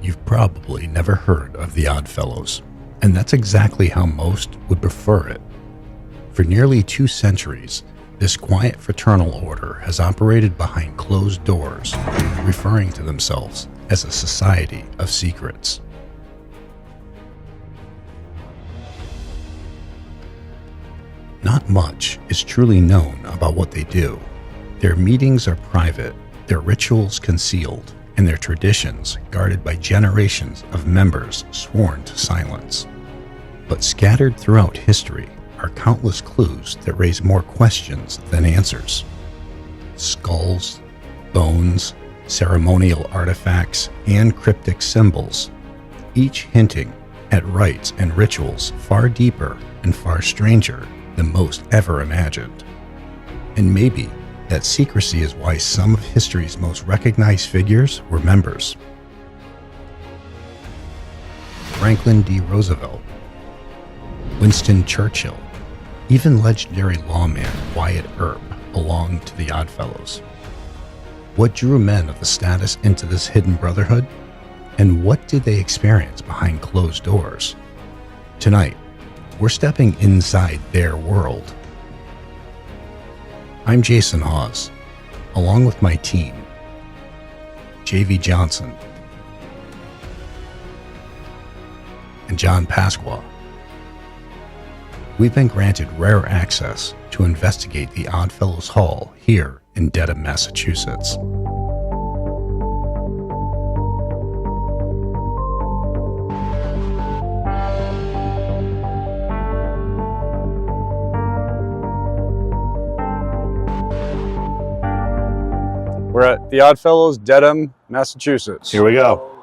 You've probably never heard of the Oddfellows, and that's exactly how most would prefer it. For nearly 2 centuries, this quiet fraternal order has operated behind closed doors, referring to themselves as a society of secrets. Not much is truly known about what they do. Their meetings are private, their rituals concealed, and their traditions guarded by generations of members sworn to silence. But scattered throughout history are countless clues that raise more questions than answers. Skulls, bones, ceremonial artifacts, and cryptic symbols, each hinting at rites and rituals far deeper and far stranger than most ever imagined. And maybe that secrecy is why some of history's most recognized figures were members. Franklin D. Roosevelt, Winston Churchill, even legendary lawman Wyatt Earp belonged to the Oddfellows. What drew men of the status into this hidden brotherhood? And what did they experience behind closed doors? Tonight, we're stepping inside their world. I'm Jason Hawes, along with my team, J.V. Johnson and John Pasqua. We've been granted rare access to investigate the Oddfellows Hall here in Dedham, Massachusetts. We're at the Oddfellows, Dedham, Massachusetts. Here we go.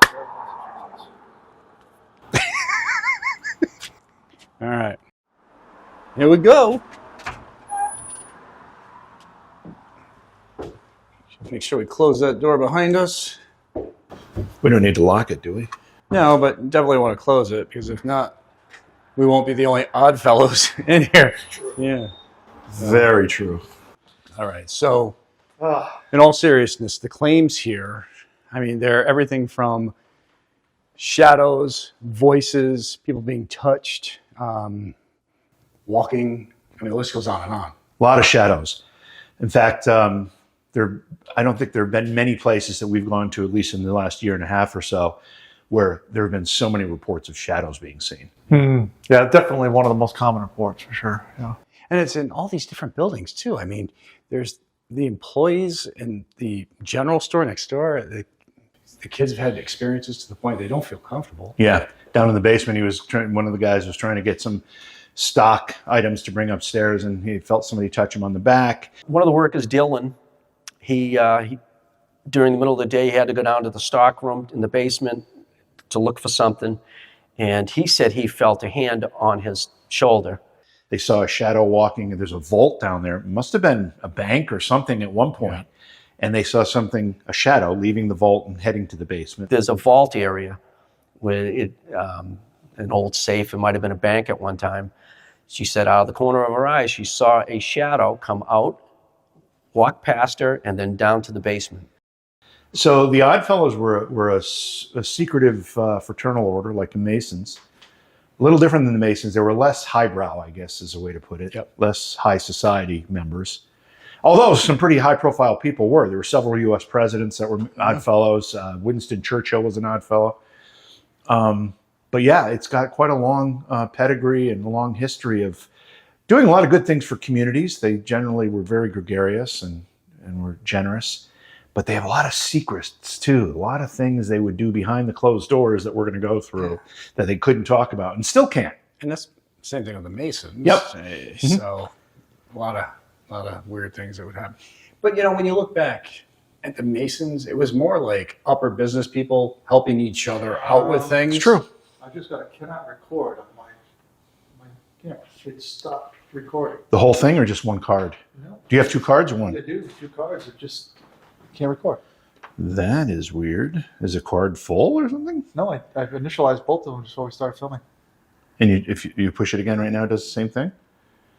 All right. Here we go. Make sure we close that door behind us. We don't need to lock it, do we? No, but definitely want to close it, because if not, we won't be the only Oddfellows in here. Yeah. Very true. All right. So, in all seriousness, the claims here, I mean, they're everything from shadows, voices, people being touched, walking. I mean, the list goes on and on. A lot of shadows. In fact, I don't think there have been many places that we've gone to, at least in the last year and a half or so, where there have been so many reports of shadows being seen. Yeah, definitely one of the most common reports for sure. Yeah. And it's in all these different buildings too. I mean, there's the employees in the general store next door. The kids have had experiences to the point they don't feel comfortable. Yeah, down in the basement, one of the guys was trying to get some stock items to bring upstairs, and he felt somebody touch him on the back. One of the workers, Dylan, he during the middle of the day, he had to go down to the stock room in the basement to look for something, and he said he felt a hand on his shoulder. They saw a shadow walking, and there's a vault down there. It must have been a bank or something at one point. Yeah. And they saw a shadow leaving the vault and heading to the basement. There's a vault area where an old safe, it might have been a bank at one time. She said out of the corner of her eye, she saw a shadow come out, walk past her, and then down to the basement. So the Oddfellows were a secretive fraternal order, like the Masons. A little different than the Masons. They were less highbrow, I guess is a way to put it. Yep. Less high society members. Although some pretty high-profile people were. There were several U.S. presidents that were Oddfellows. Winston Churchill was an Oddfellow. But yeah, it's got quite a long pedigree and a long history of doing a lot of good things for communities. They generally were very gregarious and were generous. But they have a lot of secrets, too. A lot of things they would do behind the closed doors that we're going to go through that they couldn't talk about and still can't. And that's the same thing with the Masons. Yep. So a lot of weird things that would happen. But, when you look back at the Masons, it was more like upper business people helping each other out with things. It's true. I just got a cannot record on my camera. It stopped recording. The whole thing or just one card? No. Do you have 2 cards or 1? I do. 2 cards. It just can't record. That is weird. Is a card full or something? No, I've initialized both of them before we start filming. And if you push it again right now, it does the same thing?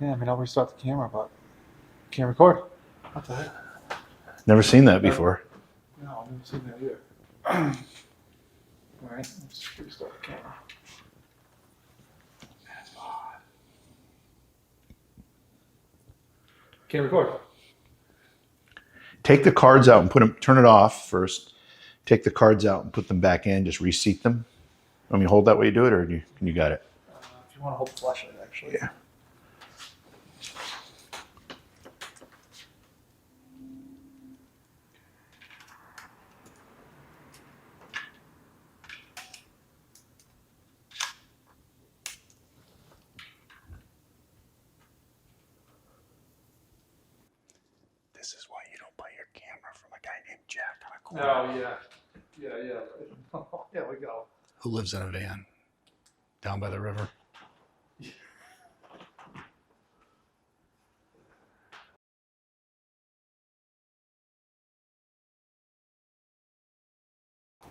Yeah, I mean, I'll restart the camera, but can't record. What the heck? Never seen that before. No, I've never seen that either. All right, let's restart the camera. Can't record. Take the cards out and put them. Turn it off first. Take the cards out and put them back in. Just reseat them. Want me to hold that way you do it, or can you got it? If you want to hold the flashlight, actually. Yeah. This is why you don't buy your camera from a guy named Jack on a corner Oh, yeah. Yeah. Yeah, we go. who lives in a van down by the river.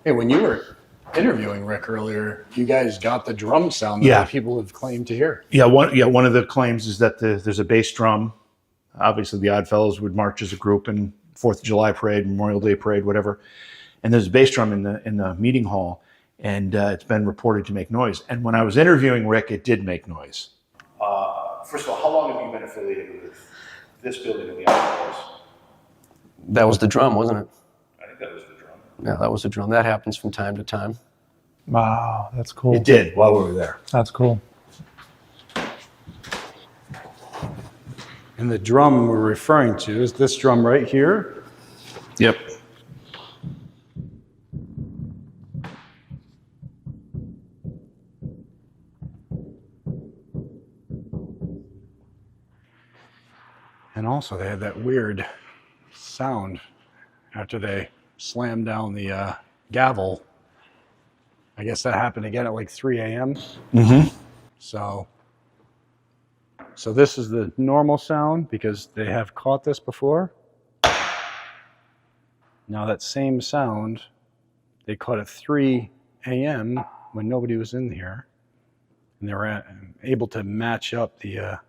Hey, when you were interviewing Rick earlier, you guys got the drum sound that Yeah. people have claimed to hear. Yeah. One of the claims is that there's a bass drum. Obviously, the Oddfellows would march as a group in 4th of July parade, Memorial Day parade, whatever. And there's a bass drum in the meeting hall, and it's been reported to make noise. And when I was interviewing Rick, it did make noise. First of all, how long have you been affiliated with this building and the Oddfellows? That was the drum, wasn't it? I think that was the drum. Yeah, that was the drum. That happens from time to time. Wow, that's cool. It did while we were there. That's cool. And the drum we're referring to is this drum right here. Yep. And also they had that weird sound after they slammed down the gavel. I guess that happened again at like 3 a.m. Mm-hmm. So this is the normal sound because they have caught this before. Now that same sound, they caught at 3 a.m. when nobody was in here. And they were able to match up the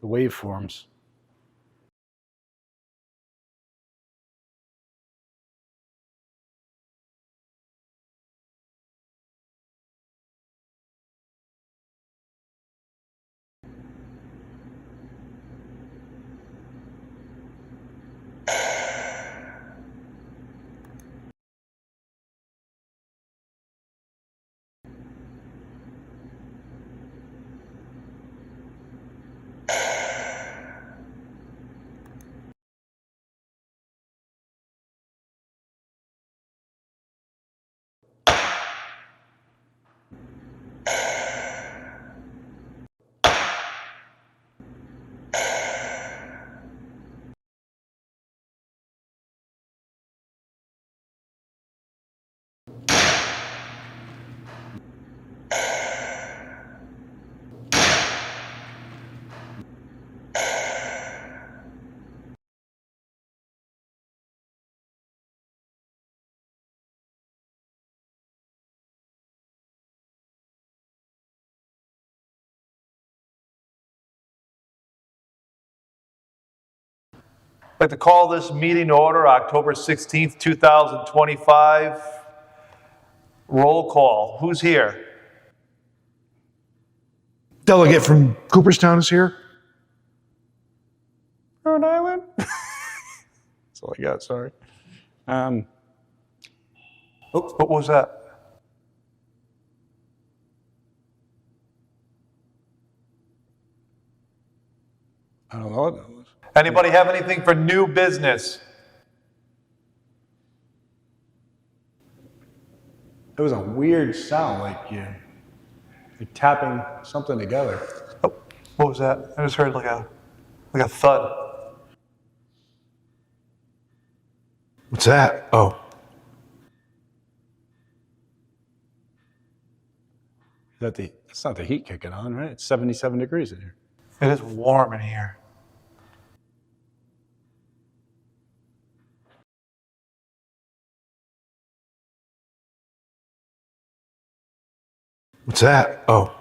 waveforms. I'd like to call this meeting to order, October 16th, 2025. Roll call. Who's here? Delegate from Cooperstown is here. Rhode Island. That's all I got. Sorry. Oops, what was that? I don't know what that was. Anybody have anything for new business? It was a weird sound, like you're tapping something together. Oh, what was that? I just heard like a thud. What's that? Oh, It's not the heat kicking on, right? It's 77 degrees in here. It is warm in here. what's that? Oh,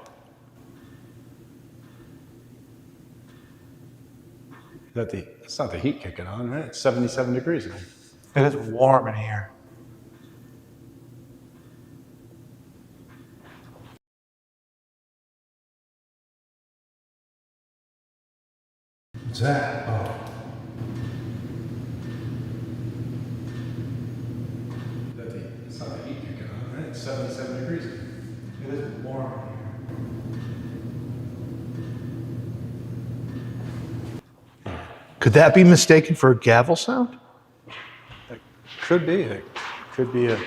It's not the heat kicking on, right? It's 77 degrees in here. It is warm in here. What's that? Oh. It's not the heat kicking on, right? It's 77 degrees. It is warm here. Could that be mistaken for a gavel sound? Could be. It could be a.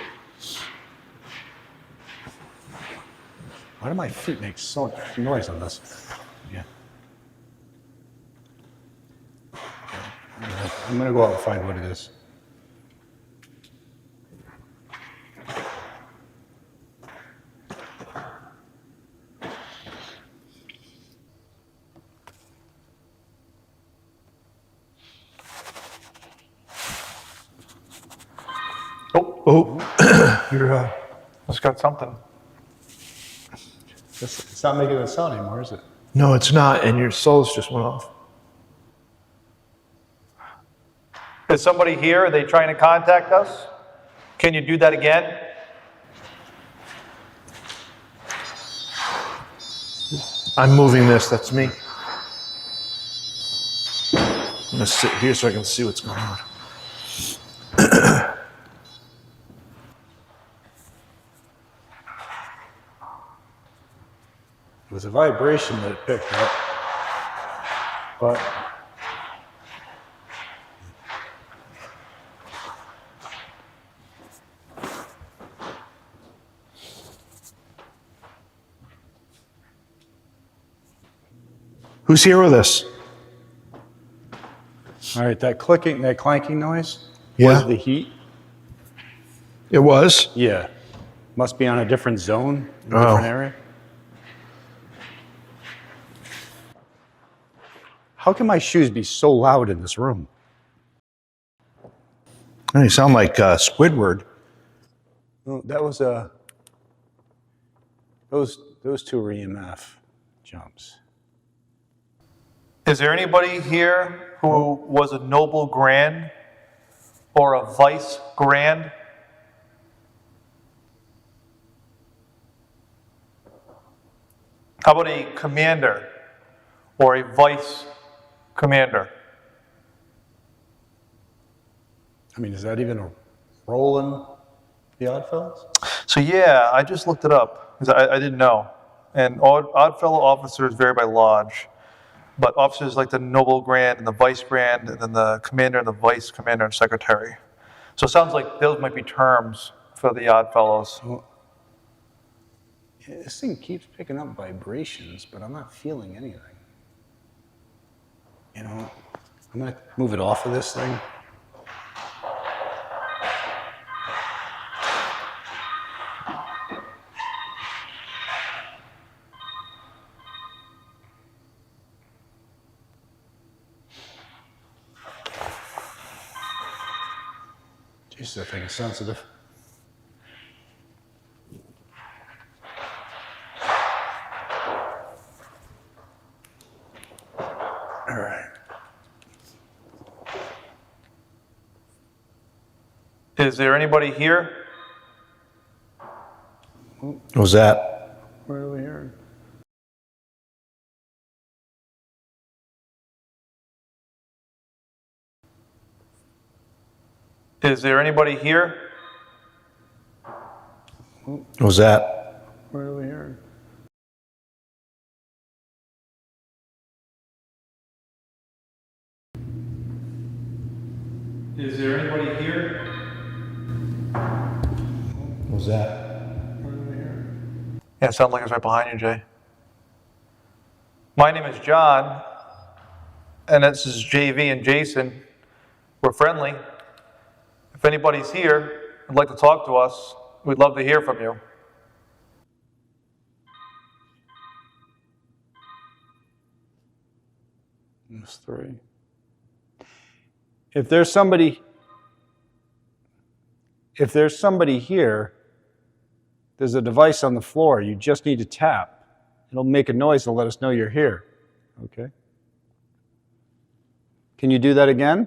Why do my feet make so much noise on this? Yeah. I'm gonna go out and find what it is. Oh, you're, It's got something. It's not making a sound anymore, is it? no, it's not, and your soles just went off. Is somebody here? Are they trying to contact us? Can you do that again? I'm moving this, that's me. I'm gonna sit here so I can see what's going on. It was a vibration that it picked up, but Who's here with us? all right, that clicking, that clanking noise Yeah. was the heat. It was? Yeah, must be on a different zone, a Oh. different area. How can my shoes be so loud in this room? You sound like Squidward. Well, that was a. Those two were EMF jumps. Is there anybody here who was a noble grand or a vice grand? How about a commander or a vice commander? I mean, is that even a role in the Oddfellows? So yeah, I just looked it up because I didn't know. And Oddfellow officers vary by lodge, but officers like the noble grand and the vice grand, and then the commander and the vice commander and secretary. So it sounds like those might be terms for the Oddfellows. Well, yeah, this thing keeps picking up vibrations, but I'm not feeling anything. You know, I'm gonna move it off of this thing. Jeez, that thing is sensitive. All right. Is there anybody here? What was that? What are we hearing? Is there anybody here? What was that? What are we hearing? Is there anybody here? What was that? What are we hearing? Yeah, it sounds like it's right behind you, Jay. My name is John, and this is JV and Jason. We're friendly. If anybody's here and would like to talk to us, we'd love to hear from you. That's 3. If there's somebody here, there's a device on the floor. You just need to tap. It'll make a noise to let us know you're here. Okay? Can you do that again?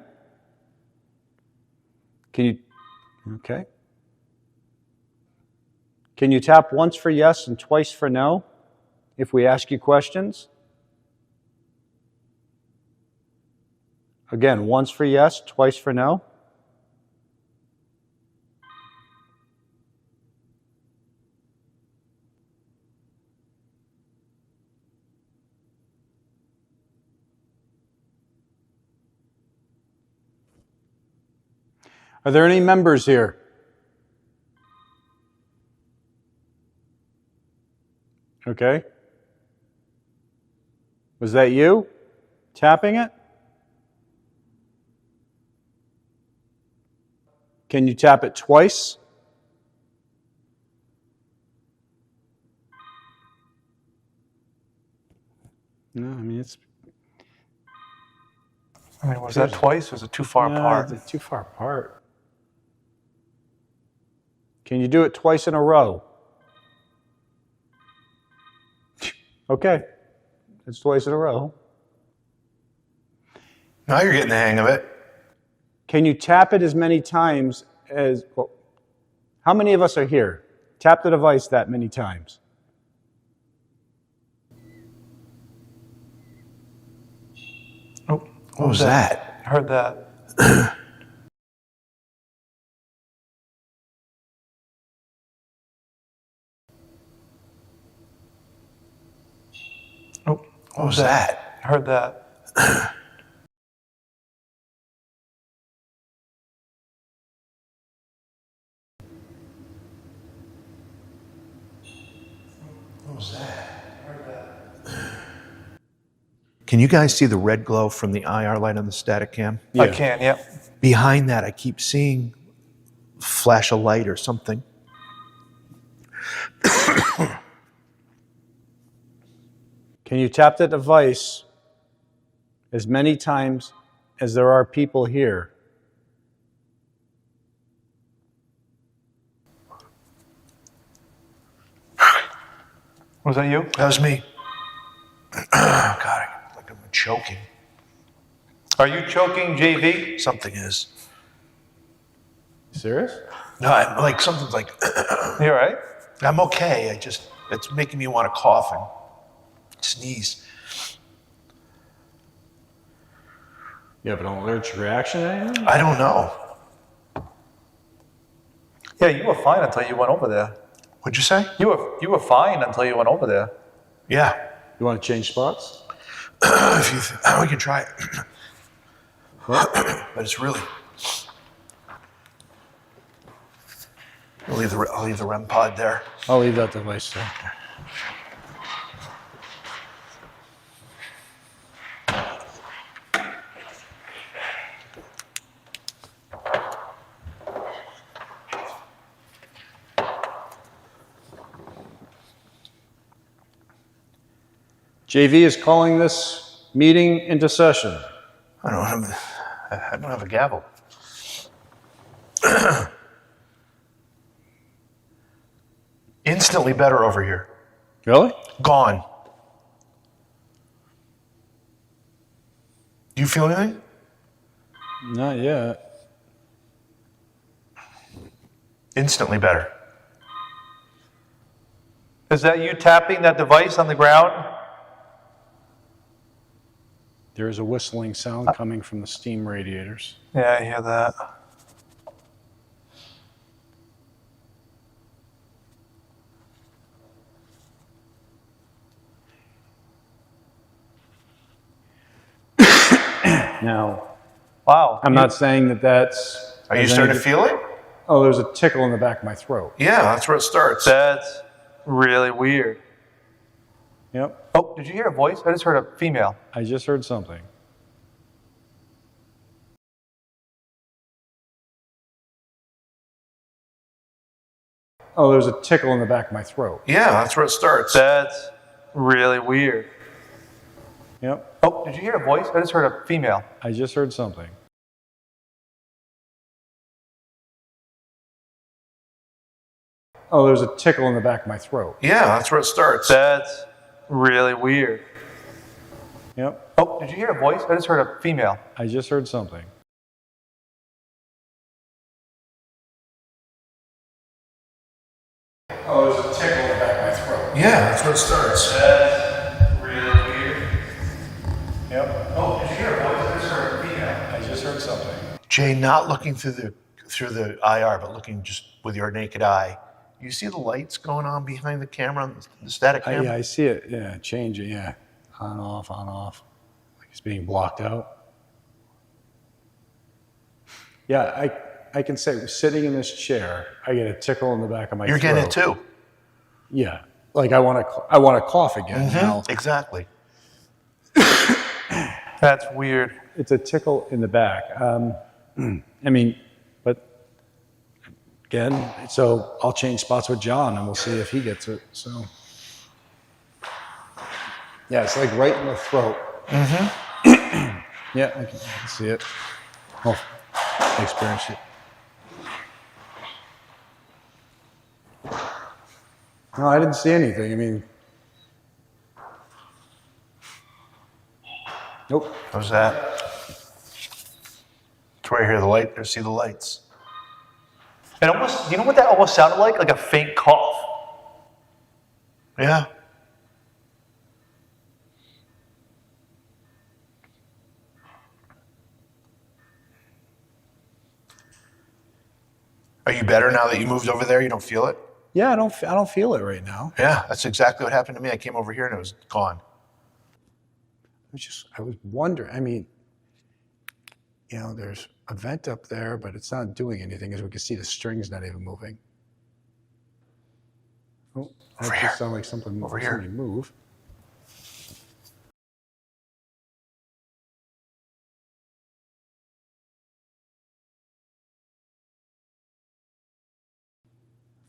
Okay. Can you tap once for yes and twice for no if we ask you questions? Again, once for yes, twice for no. Are there any members here? Okay. Was that you tapping it? Can you tap it twice? No, I mean it's. I mean, was that twice or is it too far apart? It's too far apart. Can you do it twice in a row? Okay. It's twice in a row. Now you're getting the hang of it. Can you tap it as many times as... Well, how many of us are here? Tap the device that many times. Oh, What was that? I heard that. Oh, What was that? I heard that. What was that? Can you guys see the red glow from the IR light on the static cam? I can, yeah. Behind that, I keep seeing a flash of light or something. Can you tap the device as many times as there are people here? Was that you? That was me. God, like I'm choking. Are you choking, JV? Something is. Serious? No, I'm like something's like. You all right? I'm okay. It's making me want to cough and sneeze. You have an allergic reaction to anything? I don't know. Yeah, you were fine until you went over there. What'd you say? You were fine until you went over there. Yeah. You want to change spots? We can try it. But it's really. I'll leave the REM pod there. I'll leave that device there. JV is calling this meeting into session. I don't have a gavel. Instantly better over here. Really? Gone. Do you feel anything? Not yet. Instantly better. Is that you tapping that device on the ground? There is a whistling sound coming from the steam radiators. Yeah, I hear that. Now, Wow. I'm not saying that that's... Are you starting to feel it? Oh, there's a tickle in the back of my throat. Yeah, that's where it starts. That's really weird. Yep. Oh, did you hear a voice? I just heard a female. I just heard something. Oh, there's a tickle in the back of my throat. Yeah, that's where it starts. That's really weird. Yep. Oh, did you hear a voice? I just heard a female. I just heard something. Oh, there's a tickle in the back of my throat. Yeah, that's where it starts. That's really weird. Yep. Oh, did you hear a voice? I just heard a female. I just heard something. Oh, there's a tickle in the back of my throat. Yeah, that's where it starts. That's really weird. Yep. Oh, did you hear a voice? I just heard a female. Jay, not looking through the IR, but looking just with your naked eye, you see the lights going on behind the camera, the static camera? Yeah, I see it. Yeah, change it. Yeah, on off, like it's being blocked out. Yeah, I can say sitting in this chair, I get a tickle in the back of my You're throat. getting it too. Yeah, like I want to cough again now. Exactly. That's weird. It's a tickle in the back. I mean, but again, so I'll change spots with John and we'll see if he gets it. So, yeah, it's like right in the throat. Yeah, I can see it. Oh, I experienced it. No, I didn't see anything. I mean, nope. How's that? It's where I hear the light, or see the lights. And almost, you know what that almost sounded like? Like a faint cough. Yeah. Are you better now that you moved over there? You don't feel it? Yeah, I don't feel it right now. Yeah, that's exactly what happened to me. I came over here and it was gone. I was wondering. I mean, you know, there's a vent up there, but it's not doing anything, as we can see the string's not even moving. Oh, that Over just here. sounded like something Over here. somebody move.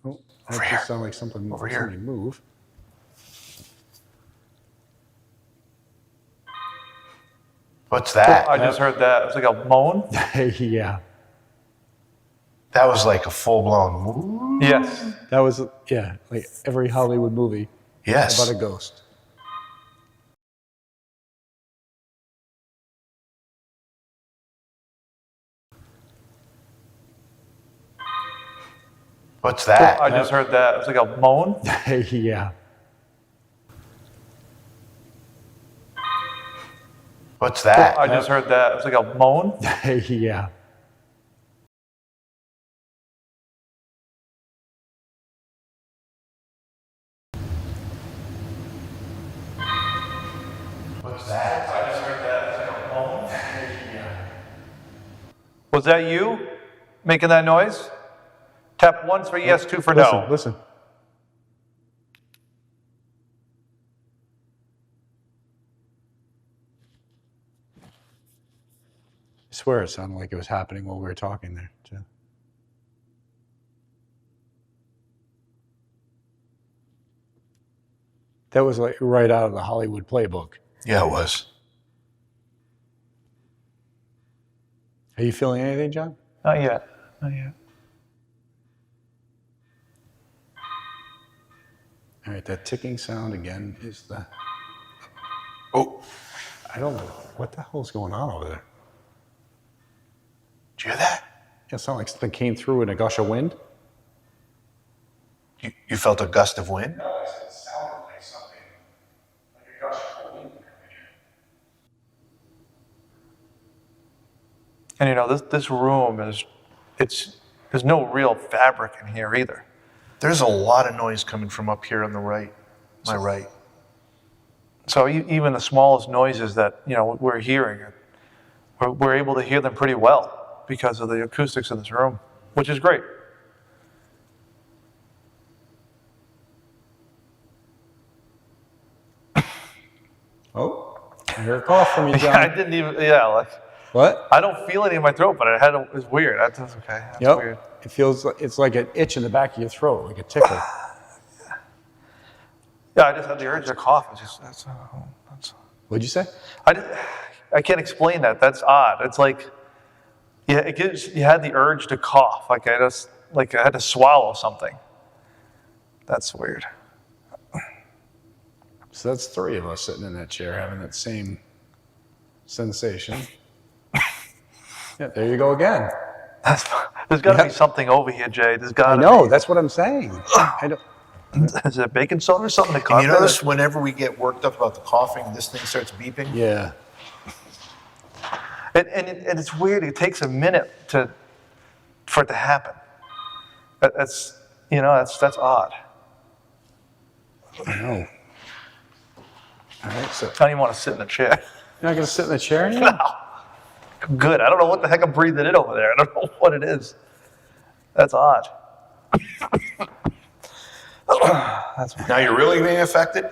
Oh, that Over just here. sounded like something Over here. somebody move. What's that? I just heard that. It was like a moan. Yeah, That was like a full-blown. Yes. that was like every Hollywood movie Yes. about a ghost. What's that? I just heard that. It was like a moan. Yeah, What's that? I just heard that. It was like a moan. yeah. What's that? I just heard that. It was like a moan. Was that you making that noise? Tap once for yes, two for no. Listen. I swear it sounded like it was happening while we were talking there, too. That was like right out of the Hollywood playbook. Yeah, it was. Are you feeling anything, John? Not yet. Not yet. All right, that ticking sound again is the... Oh, I don't know. What the hell's going on over there? did you hear that? It sounded like something came through in a gush of wind. You felt a gust of wind? No, it sounded like something, like a gush of wind coming in. And you know, this room there's no real fabric in here either. There's a lot of noise coming from up here on the right, my right. So even the smallest noises that, you know, we're hearing, we're able to hear them pretty well because of the acoustics in this room, which is great. Oh, I heard a cough from you, John. I didn't even, like, What? I don't feel anything in my throat, but it was weird. That's okay. That's Yep. weird. It feels like it's like an itch in the back of your throat, like a tickle. Yeah, I just had the urge to cough. It's just, that's What'd you say? I can't explain that. That's odd. It's like, yeah, you had the urge to cough. Like I had to swallow something. That's weird. So that's three of us sitting in that chair having that same sensation. Yeah, there you go again. There's got to Yep. be something over here, Jay. There's got I to know, that's what I'm saying. I don't. Is it baking soda or something to And cough? you notice whenever we get worked up about the coughing, this thing starts beeping? Yeah. And it's weird. It takes a minute for it to happen. That's odd. I know. All right, so I don't even want to sit in a chair. you're not going to sit in the chair anymore? I'm good. I don't know what the heck I'm breathing in over there. I don't know what it is. That's odd. Now you're really being affected?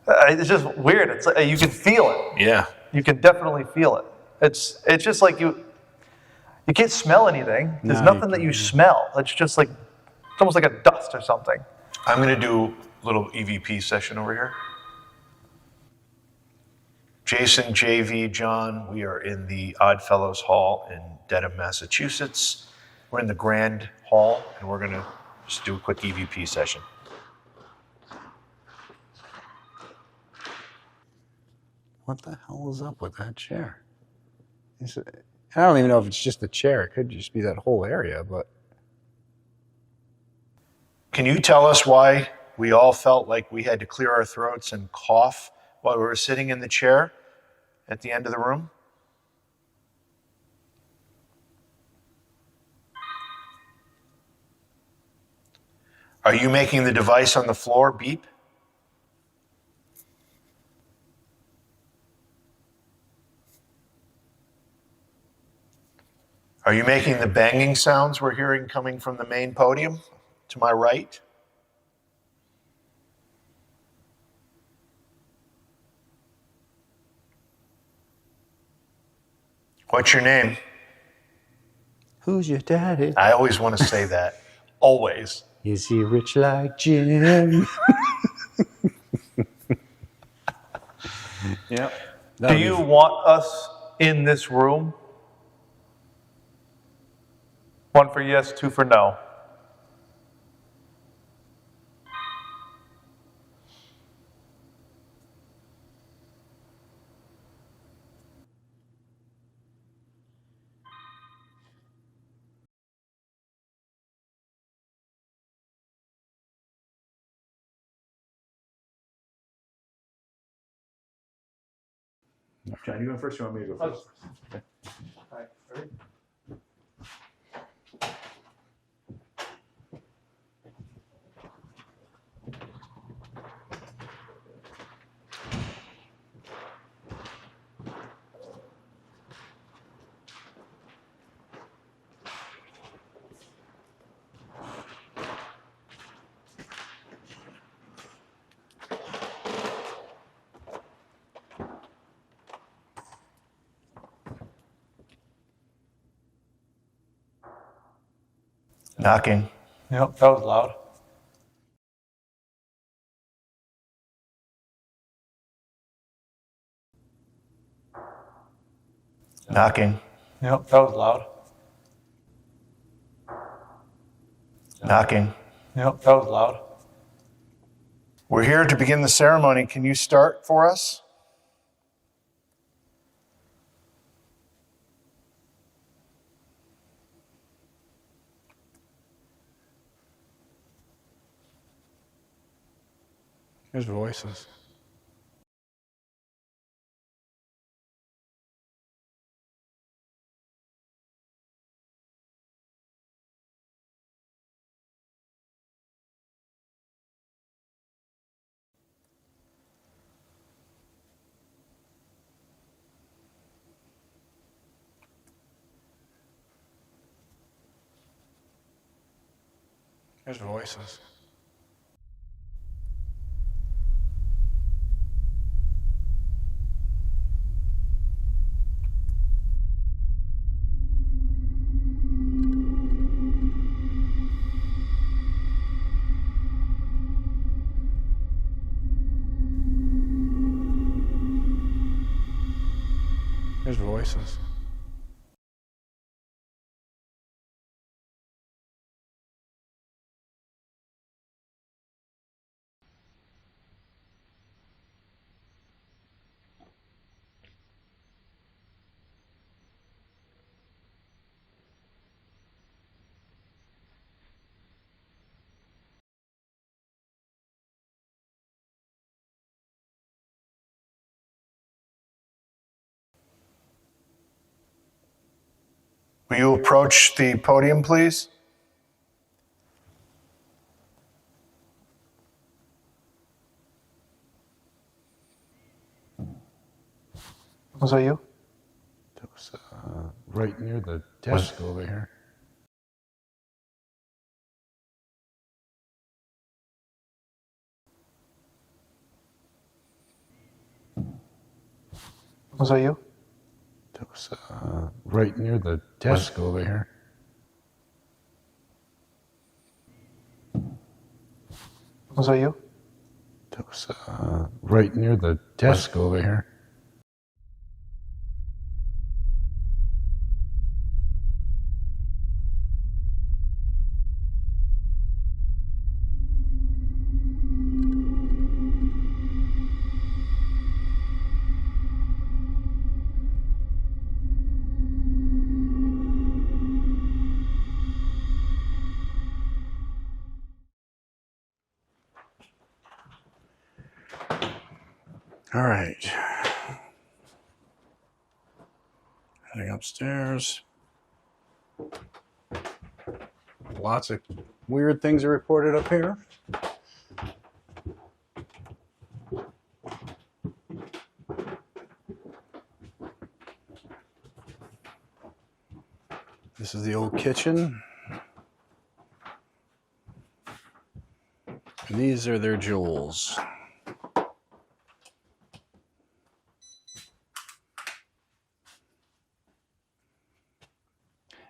It's just weird. It's like, you can feel it. Yeah. You can definitely feel it. It's just like you can't smell anything. There's No, nothing that you smell. It's just like, it's almost like a dust or something. I'm going to do a little EVP session over here. Jason, JV, John, we are in the Oddfellows Hall in Dedham, Massachusetts. We're in the Grand Hall, and we're going to just do a quick EVP session. What the hell is up with that chair? I don't even know if it's just the chair. It could just be that whole area, but Can you tell us why we all felt like we had to clear our throats and cough while we were sitting in the chair at the end of the room? Are you making the device on the floor beep? Are you making the banging sounds we're hearing coming from the main podium to my right? What's your name? who's your daddy? I always want to say that. Always. Is he rich like Jim? Yep. Do you want us in this room? 1 for yes, 2 for no. John, you going first or you want me to go first? All right, ready? Knocking. Yep, that was loud. Knocking. Yep, that was loud. Knocking. Yep, that was loud. We're here to begin the ceremony. Can you start for us? There's voices. There's voices. There's voices. Will you approach the podium, please? Was that you? That was right near the desk over here. Was that you? That was right near the desk over here. Was that you? That was right near the desk over here. All right. Heading upstairs. Lots of weird things are reported up here. This is the old kitchen. And these are their jewels.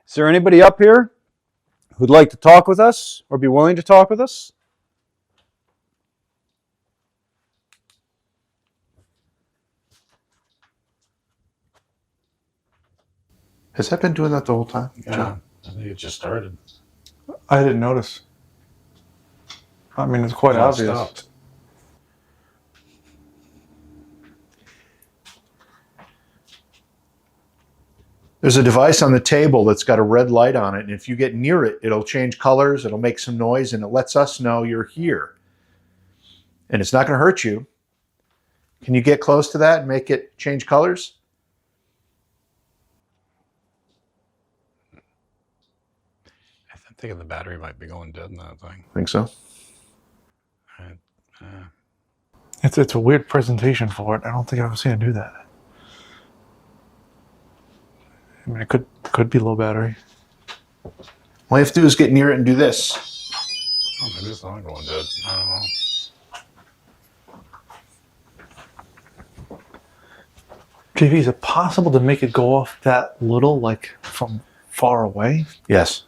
Is there anybody up here who'd like to talk with us or be willing to talk with us? Has that been doing that the whole time? Yeah, I think it just started. I didn't notice. I mean, it's quite obvious. Stopped. There's a device on the table that's got a red light on it, and if you get near it, it'll change colors, it'll make some noise, and it lets us know you're here. And it's not going to hurt you. Can you get close to that and make it change colors? I'm thinking the battery might be going dead in that thing. Think so? It's a weird presentation for it. I don't think I've ever seen it do that. I mean, it could be low battery. All you have to do is get near it and do this. Oh, maybe it's not going dead. I don't know. JV, is it possible to make it go off that little, like from far away? Yes.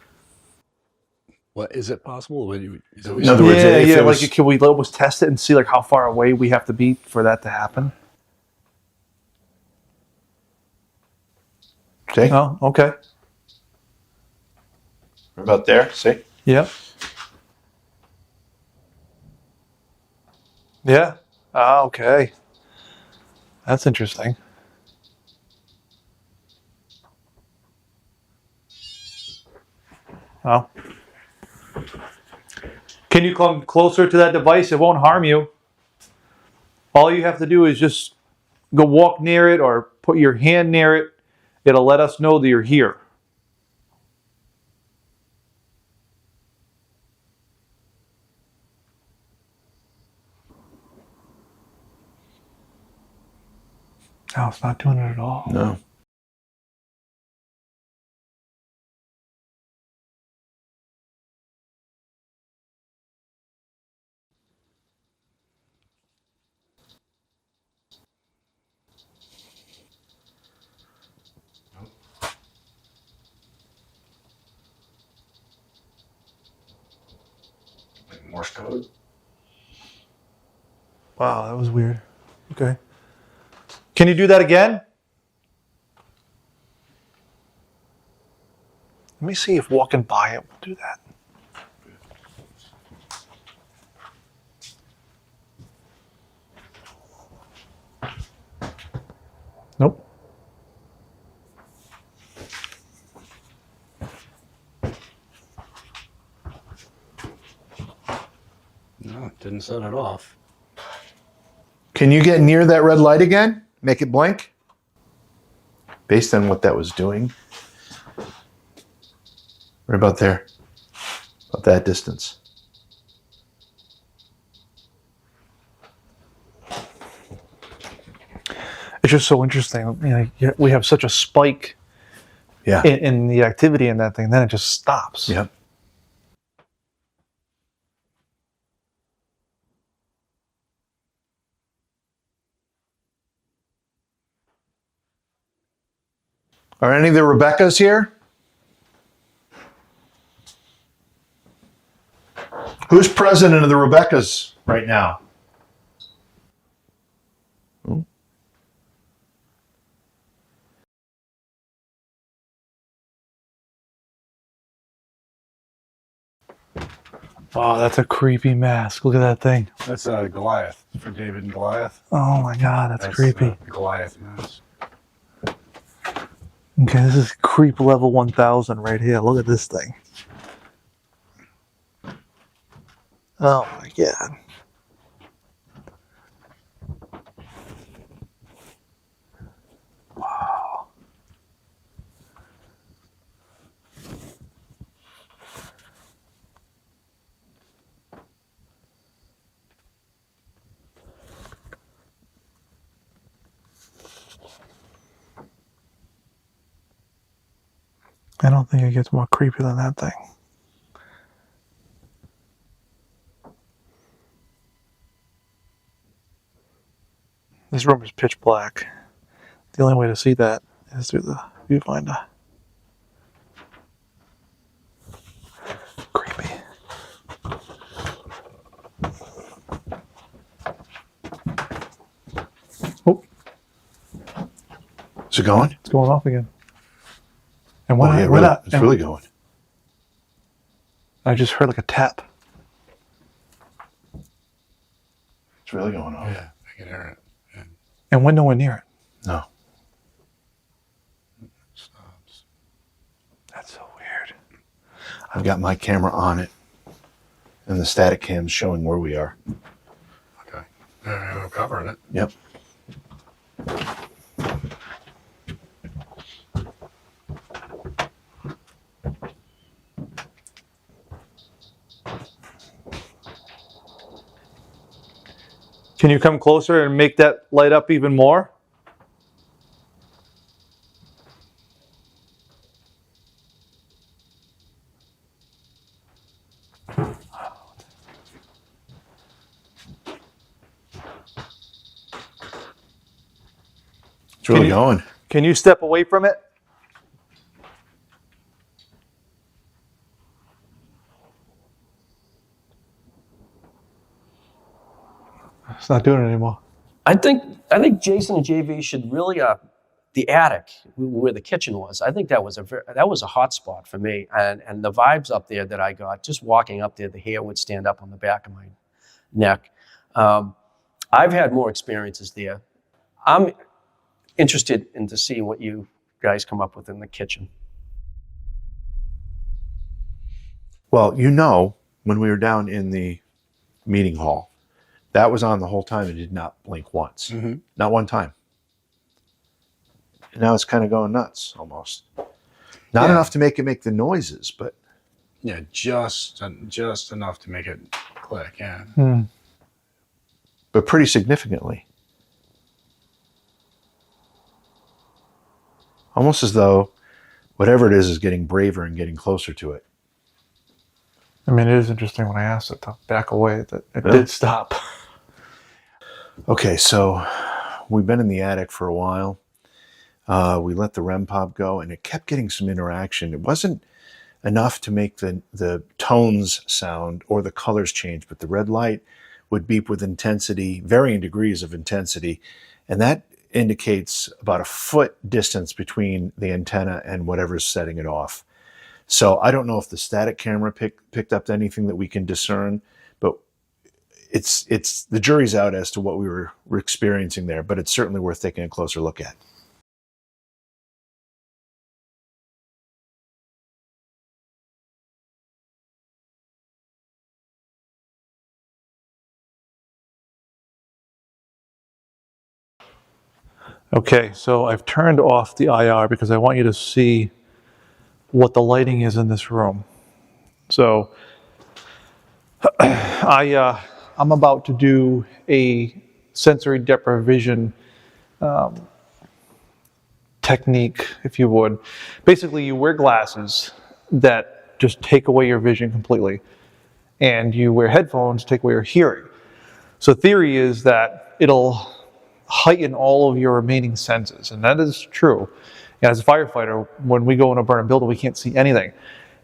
What is it possible? In other words, if yeah. it was- Like, can we almost test it and see like how far away we have to be for that to happen? See? Oh, okay. We're about there. See? Yep. Yeah. Ah, okay. That's interesting. Oh. Can you come closer to that device? It won't harm you. All you have to do is just go walk near it or put your hand near it. It'll let us know that you're here. No, it's not doing it at all. No. Morse code. Wow, that was weird. Okay. Can you do that again? Let me see if walking by it will do that. Nope. No, it didn't set it off. Can you get near that red light again? Make it blink? Based on what that was doing. Right about there. About that distance. It's just so interesting. You know, we have such a spike Yeah. in the activity in that thing, then it just stops. Yep. Are any of the Rebeccas here? Who's president of the Rebeccas right now? Oh, that's a creepy mask. Look at that thing. That's Goliath for David and Goliath. Oh my God, that's creepy. Goliath mask. Okay, this is creep level 1000 right here. Look at this thing. Oh my God. Wow. I don't think it gets more creepy than that thing. This room is pitch black. The only way to see that is through the viewfinder. Creepy. Oh, Is it going? it's going off again. And Oh, yeah, really, it's really going. I just heard like a tap. It's really going on. Yeah, I can hear it. Yeah. And we're nowhere near it. No. Stops. That's so weird. I've got my camera on it, and the static cam's showing where we are. Okay. We're covering it. Yep. Can you come closer and make that light up even more? It's really Can you- going. Can you step away from it? It's not doing it anymore. I think Jason and JV should really the attic where the kitchen was. I think that was a hot spot for me, and the vibes up there that I got just walking up there, the hair would stand up on the back of my neck. I've had more experiences there. I'm interested in to see what you guys come up with in the kitchen. Well, you know, when we were down in the meeting hall, that was on the whole time. It did not blink once. Mm-hmm. Not one time. And now it's kind of going nuts almost. Not Yeah. enough to make it make the noises, but Yeah, just enough to make it click. Yeah. but pretty significantly. Almost as though whatever it is getting braver and getting closer to it. I mean, it is interesting when I asked it to back away that it Yeah. did stop. Okay, so we've been in the attic for a while. We let the REM pop go, and it kept getting some interaction. It wasn't enough to make the tones sound or the colors change, but the red light would beep with intensity, varying degrees of intensity, and that indicates about a foot distance between the antenna and whatever's setting it off. So I don't know if the static camera picked up anything that we can discern, but it's the jury's out as to what we were experiencing there, but it's certainly worth taking a closer look at. Okay, so I've turned off the IR because I want you to see what the lighting is in this room. So I'm about to do a sensory deprivation technique, if you would. Basically, you wear glasses that just take away your vision completely, and you wear headphones to take away your hearing. So the theory is that it'll heighten all of your remaining senses, and that is true. As a firefighter, when we go in a burning building, we can't see anything.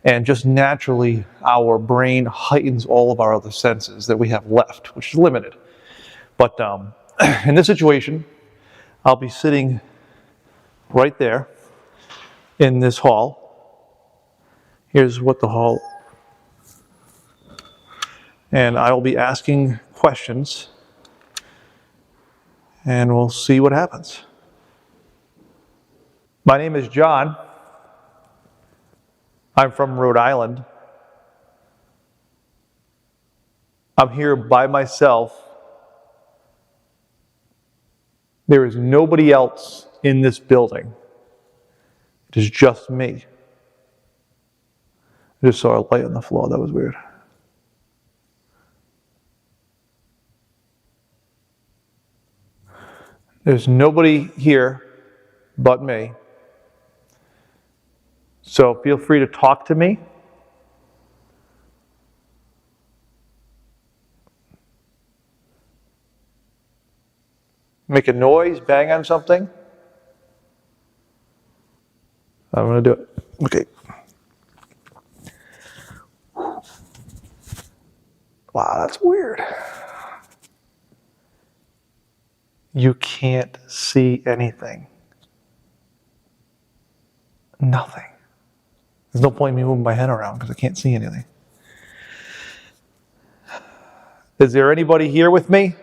And just naturally, our brain heightens all of our other senses that we have left, which is limited. But in this situation, I'll be sitting right there in this hall. Here's what the hall, and I will be asking questions, and we'll see what happens. My name is John. I'm from Rhode Island. I'm here by myself. There is nobody else in this building. It is just me. I just saw a light on the floor. That was weird. There's nobody here but me. So feel free to talk to me. Make a noise, bang on something. I'm going to do it. Okay. Wow, that's weird. You can't see anything. Nothing. There's no point in me moving my head around because I can't see anything. Is there anybody here with me?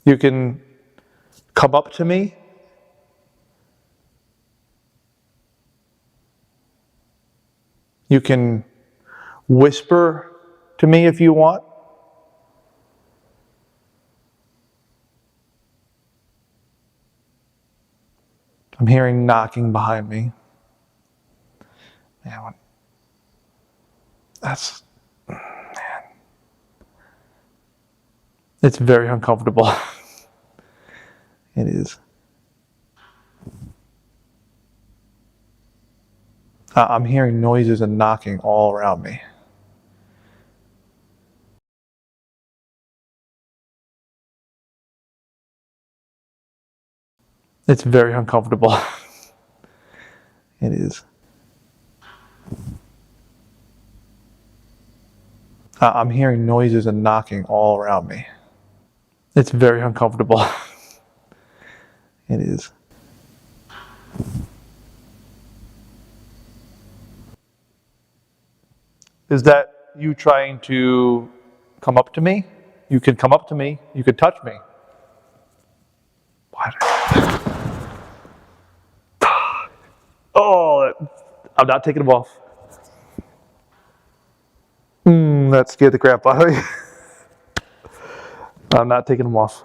You can come up to me. You can whisper to me if you want. I'm hearing knocking behind me. Man, that's, man. It's very uncomfortable. It is. I'm hearing noises and knocking all around me. It's very uncomfortable. It is. I'm hearing noises and knocking all around me. It's very uncomfortable. It is. Is that you trying to come up to me? You can come up to me. You can touch me. What? Oh, I'm not taking them off. That scared the crap out of me. I'm not taking them off.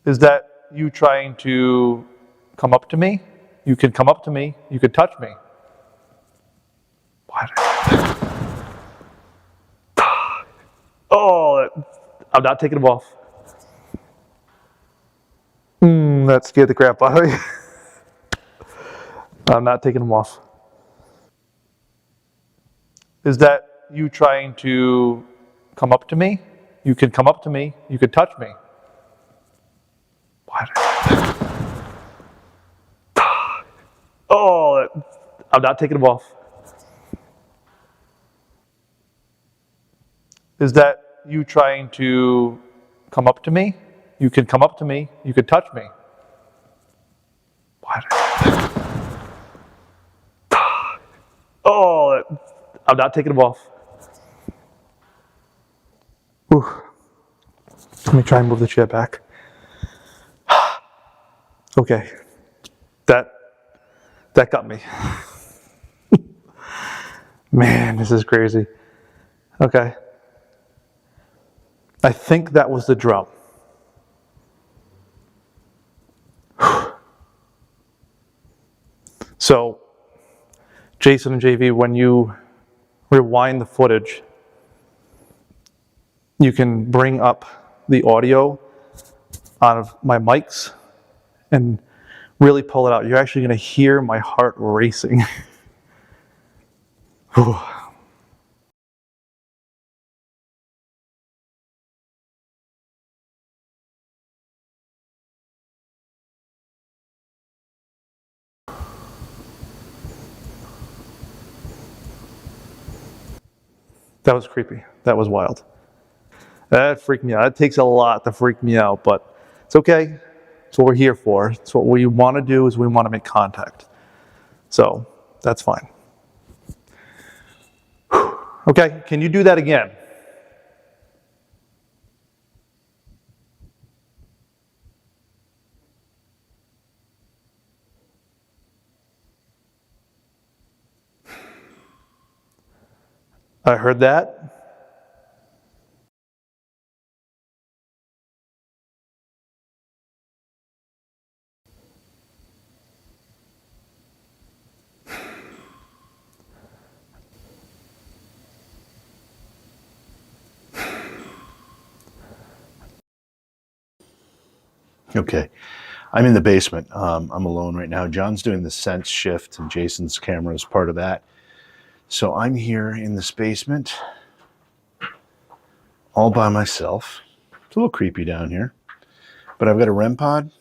Is that you trying to come up to me? You can come up to me. You can touch me. What? Oh, I'm not taking them off. That scared the crap out of me. I'm not taking them off. Is that you trying to come up to me? You can come up to me. You can touch me. What? Oh, I'm not taking them off. Is that you trying to come up to me? You can come up to me. You can touch me. What? Oh, I'm not taking them off. Whew. Let me try and move the chair back. Okay. That got me. Man, this is crazy. Okay. I think that was the drum. So, Jason and JV, when you rewind the footage, you can bring up the audio out of my mics and really pull it out. You're actually going to hear my heart racing. That was creepy. That was wild. That freaked me out. It takes a lot to freak me out, but it's okay. It's what we're here for. It's what we want to do, is we want to make contact. So that's fine. Okay, can you do that again? I heard that. Okay. I'm in the basement. I'm alone right now. John's doing the sense shift, and Jason's camera is part of that. So I'm here in this basement all by myself. It's a little creepy down here. But I've got a REM pod.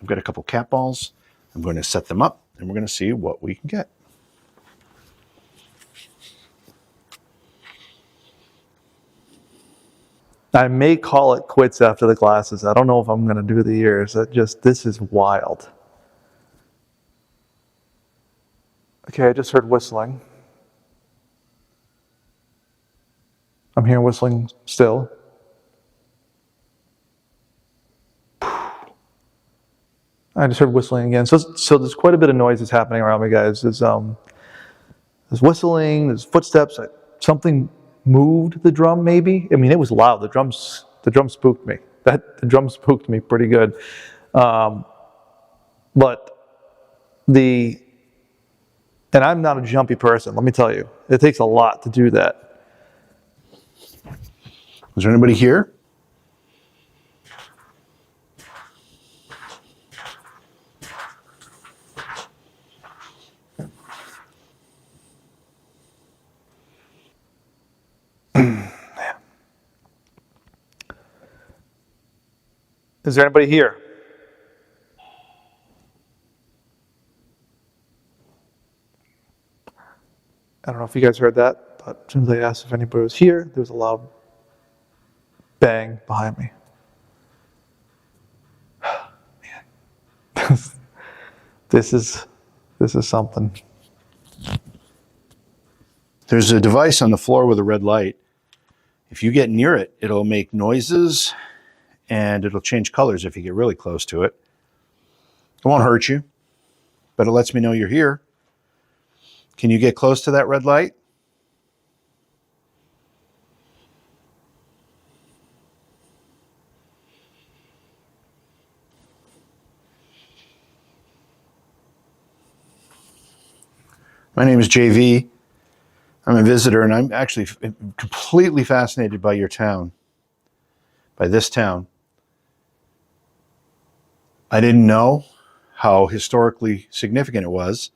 I've got a couple cat balls. I'm going to set them up, and we're going to see what we can get. I may call it quits after the glasses. I don't know if I'm going to do the ears. This is wild. Okay, I just heard whistling. I'm hearing whistling still. I just heard whistling again. So there's quite a bit of noise that's happening around me, guys. There's whistling, there's footsteps. Something moved the drum, maybe. I mean, it was loud. The drum spooked me. The drum spooked me pretty good. And I'm not a jumpy person, let me tell you. It takes a lot to do that. Is there anybody here? Is there anybody here? I don't know if you guys heard that, but as soon as I asked if anybody was here, there was a loud bang behind me. Man. This is something. There's a device on the floor with a red light. If you get near it, it'll make noises and it'll change colors if you get really close to it. It won't hurt you, but it lets me know you're here. Can you get close to that red light? My name is JV. I'm a visitor, and I'm actually completely fascinated by your town, by this town. I didn't know how historically significant it was.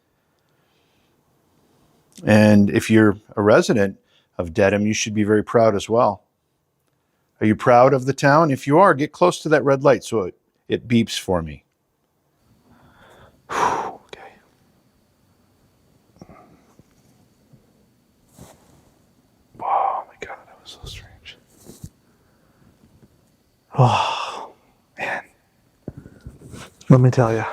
And if you're a resident of Dedham, you should be very proud as well. Are you proud of the town? If you are, get close to that red light so it beeps for me. Okay. Oh my God, that was so strange. Oh, man. Let me tell you.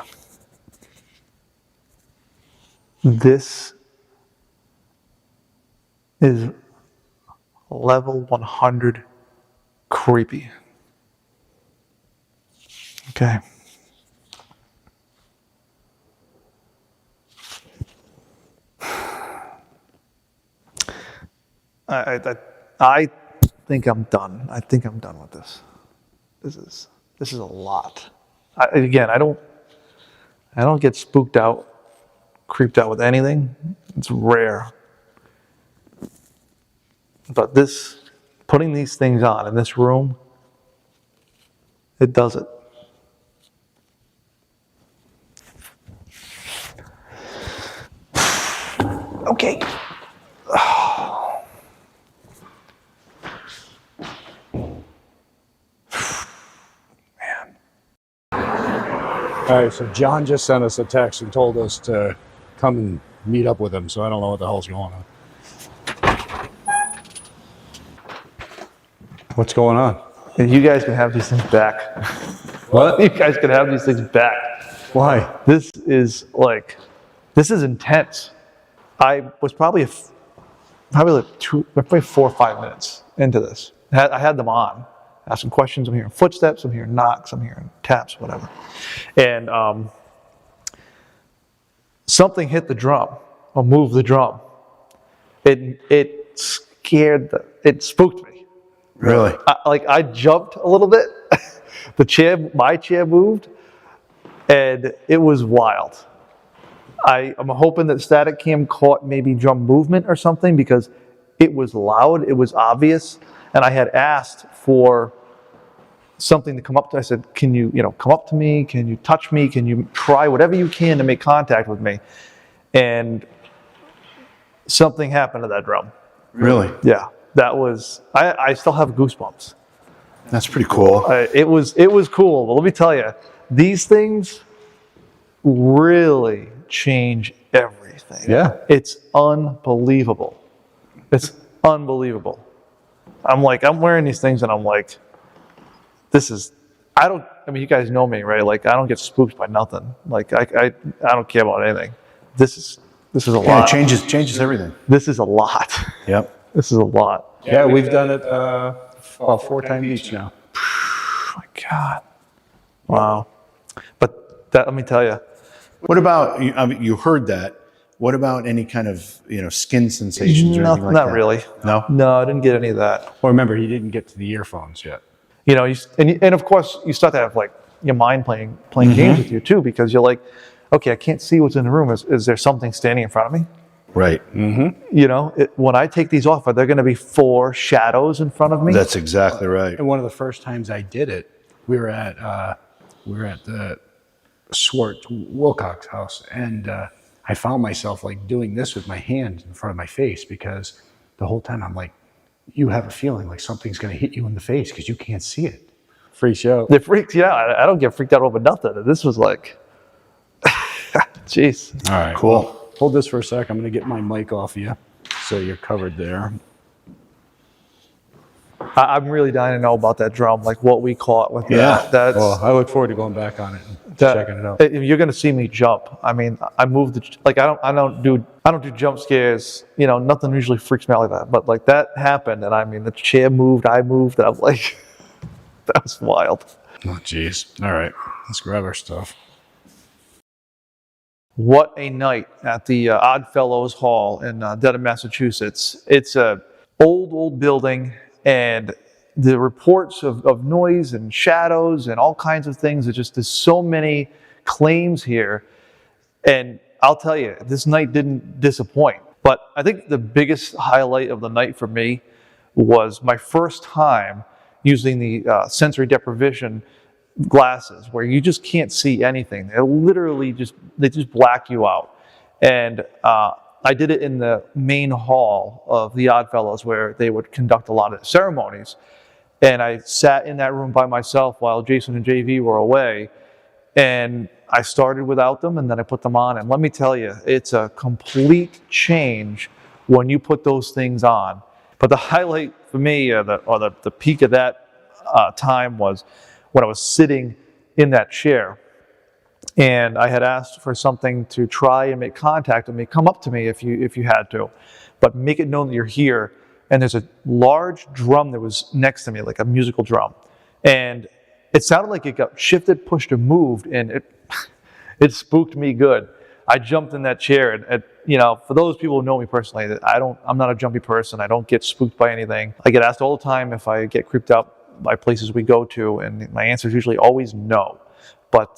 This is level 100 creepy. Okay. I think I'm done. I think I'm done with this. This is a lot. Again, I don't get spooked out, creeped out with anything. It's rare. But putting these things on in this room, it does it. Okay. All right, so John just sent us a text and told us to come and meet up with him, so I don't know what the hell's going on. What's going on? And you guys can have these things back. What? You guys can have these things back. Why? This is intense. I was probably 4 or 5 minutes into this. I had them on. Asking questions. I'm hearing footsteps. I'm hearing knocks. I'm hearing taps. Whatever. And something hit the drum or moved the drum. It spooked me. Really? I jumped a little bit. My chair moved, and it was wild. I'm hoping that static cam caught maybe drum movement or something, because it was loud, it was obvious, and I had asked for something to come up to. I said, "Can you come up to me? Can you touch me? Can you try whatever you can to make contact with me?" And something happened to that drum. Really? Yeah, that was. I still have goosebumps. That's pretty cool. It was cool, but let me tell you, these things really change everything. Yeah. It's unbelievable. It's unbelievable. I'm wearing these things and I'm like, you guys know me, right? Like, I don't get spooked by nothing. Like, I don't care about anything. This is a lot. Yeah, it changes everything. This is a lot. Yep. This is a lot. Yeah, we've done it 4 times each now. Oh my God. Wow. But let me tell you, What about, you heard that. What about any kind of, skin sensations or anything like that? not really. No? No, I didn't get any of that. Well, remember, he didn't get to the earphones yet. And of course you start to have like your mind playing games with you too, because you're like, okay, I can't see what's in the room. Is there something standing in front of me? Right. When I take these off, are there going to be 4 shadows in front of me? That's exactly right. And one of the first times I did it, we were at the Swart Wilcox house, and I found myself like doing this with my hand in front of my face, because the whole time I'm like, you have a feeling like something's going to hit you in the face because you can't see it. Free show. It freaks you out. I don't get freaked out over nothing. And this was like, jeez. All right, Cool. Hold this for a sec. I'm going to get my mic off you so you're covered there. I'm really dying to know about that drum, like what we caught with Yeah. that. Well, I look forward to going back on it and checking it out. You're going to see me jump. I mean, I moved I don't do jump scares. Nothing usually freaks me out like that. But like that happened, and I mean, the chair moved, I moved, and I'm like, that was wild. Oh, jeez. All right, let's grab our stuff. What a night at the Oddfellows Hall in Dedham, Massachusetts. It's a old building, and the reports of noise and shadows and all kinds of things. There's so many claims here. And I'll tell you, this night didn't disappoint. But I think the biggest highlight of the night for me was my first time using the sensory deprivation glasses, where you just can't see anything. They just black you out. And I did it in the main hall of the Oddfellows, where they would conduct a lot of ceremonies. And I sat in that room by myself while Jason and JV were away. And I started without them, and then I put them on. And let me tell you, it's a complete change when you put those things on. But the highlight for me, the peak of that time, was when I was sitting in that chair. And I had asked for something to try and make contact with me. Come up to me if you had to, but make it known that you're here. And there's a large drum that was next to me, like a musical drum. And it sounded like it got shifted, pushed, or moved, and it spooked me good. I jumped in that chair, and you know, for those people who know me personally, that I'm not a jumpy person. I don't get spooked by anything. I get asked all the time if I get creeped out by places we go to, and my answer is usually always no. But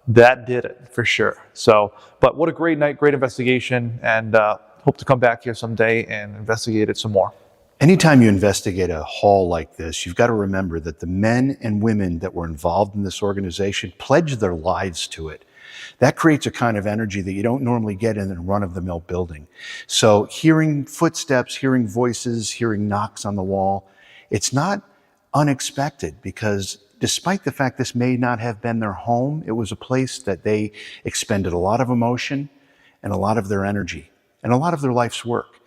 that did it for sure. So, but what a great night, great investigation, and hope to come back here someday and investigate it some more. Anytime you investigate a hall like this, you've got to remember that the men and women that were involved in this organization pledged their lives to it. That creates a kind of energy that you don't normally get in a run-of-the-mill building. So hearing footsteps, hearing voices, hearing knocks on the wall, it's not unexpected, because despite the fact this may not have been their home, it was a place that they expended a lot of emotion and a lot of their energy and a lot of their life's work.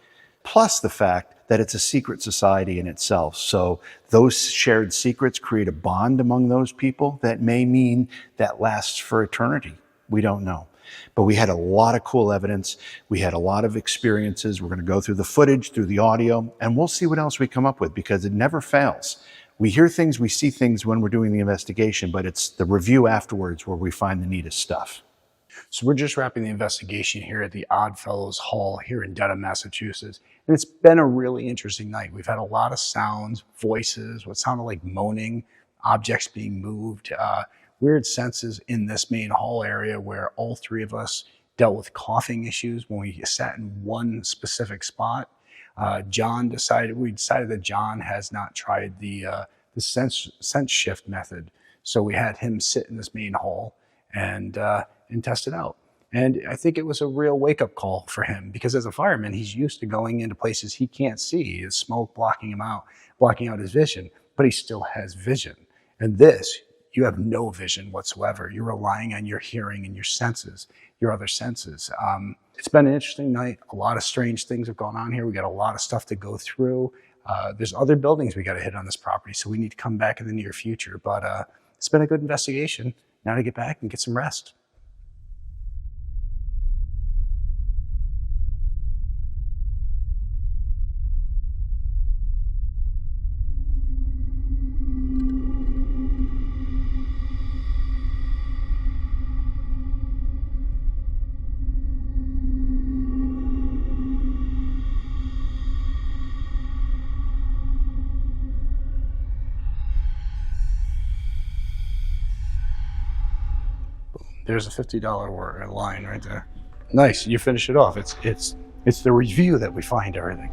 Plus the fact that it's a secret society in itself. So those shared secrets create a bond among those people that may mean that lasts for eternity. We don't know. But we had a lot of cool evidence. We had a lot of experiences. We're going to go through the footage, through the audio, and we'll see what else we come up with, because it never fails. We hear things, we see things when we're doing the investigation, but it's the review afterwards where we find the neatest stuff. So we're just wrapping the investigation here at the Oddfellows Hall here in Dedham, Massachusetts. And it's been a really interesting night. We've had a lot of sounds, voices, what sounded like moaning, objects being moved, weird senses in this main hall area where all three of us dealt with coughing issues when we sat in one specific spot. We decided that John has not tried the sense shift method. So we had him sit in this main hall and test it out. And I think it was a real wake-up call for him, because as a fireman, he's used to going into places he can't see. His smoke blocking out his vision, but he still has vision. And this, you have no vision whatsoever. You're relying on your hearing and your senses, your other senses. It's been an interesting night. A lot of strange things have gone on here. We got a lot of stuff to go through. There's other buildings we got to hit on this property, so we need to come back in the near future. But it's been a good investigation. Now to get back and get some rest. There's a $50 line right there. Nice. You finish it off. It's the review that we find everything.